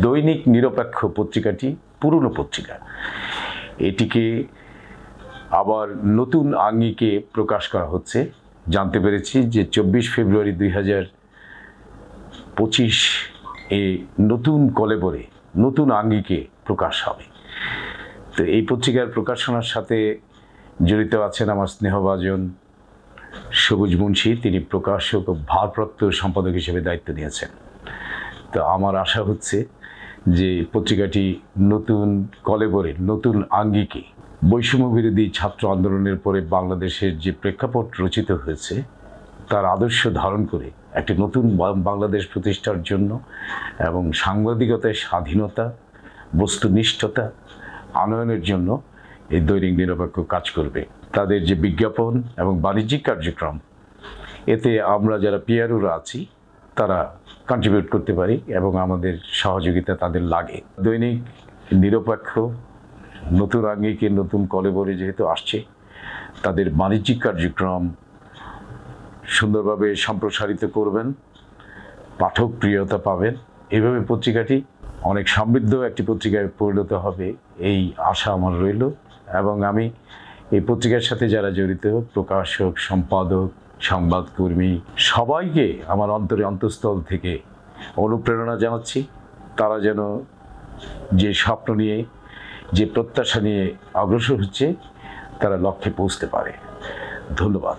দৈনিক নিরপেক্ষ পত্রিকাটি পুরনো পত্রিকা, এটিকে আবার নতুন আঙ্গিকে প্রকাশ করা হচ্ছে। জানতে পেরেছি যে 24 ফেব্রুয়ারি 2025 এ নতুন কলেবরে নতুন আঙ্গিকে প্রকাশ হবে। তো এই পত্রিকার প্রকাশনার সাথে জড়িত আছেন আমার স্নেহভাজন সবুজ মুন্সী, তিনি প্রকাশক ও ভারপ্রাপ্ত সম্পাদক হিসেবে দায়িত্ব নিয়েছেন। তো আমার আশা হচ্ছে যে পত্রিকাটি নতুন কলেবরে নতুন আঙ্গিকে বৈষম্য বিরোধী ছাত্র আন্দোলনের পরে বাংলাদেশের যে প্রেক্ষাপট রচিত হয়েছে তার আদর্শ ধারণ করে একটি নতুন বাংলাদেশ প্রতিষ্ঠার জন্য এবং সাংবাদিকতায় স্বাধীনতা, বস্তুনিষ্ঠতা আনয়নের জন্য এই দৈনিক নিরপেক্ষ কাজ করবে। তাদের যে বিজ্ঞাপন এবং বাণিজ্যিক কার্যক্রম, এতে আমরা যারা পিআরওরা আছি তারা কন্ট্রিবিউট করতে পারি এবং আমাদের সহযোগিতা তাদের লাগে। দৈনিক নিরপেক্ষ নতুন আঙ্গিকে নতুন কলেবরে যেহেতু আসছে, তাদের বাণিজ্যিক কার্যক্রম সুন্দরভাবে সম্প্রসারিত করবেন, পাঠক প্রিয়তা পাবেন। এইভাবে পত্রিকাটি অনেক সমৃদ্ধ একটি পত্রিকায় পরিণত হবে এই আশা আমার রইল। এবং আমি এই পত্রিকার সাথে যারা জড়িত, প্রকাশক, সম্পাদক, সংবাদকর্মী, সবাইকে আমার অন্তঃস্থল থেকে অনুপ্রেরণা জানাচ্ছি। তারা যেন যে স্বপ্ন নিয়ে, যে প্রত্যাশা নিয়ে অগ্রসর হচ্ছে, তারা লক্ষ্যে পৌঁছতে পারে। ধন্যবাদ।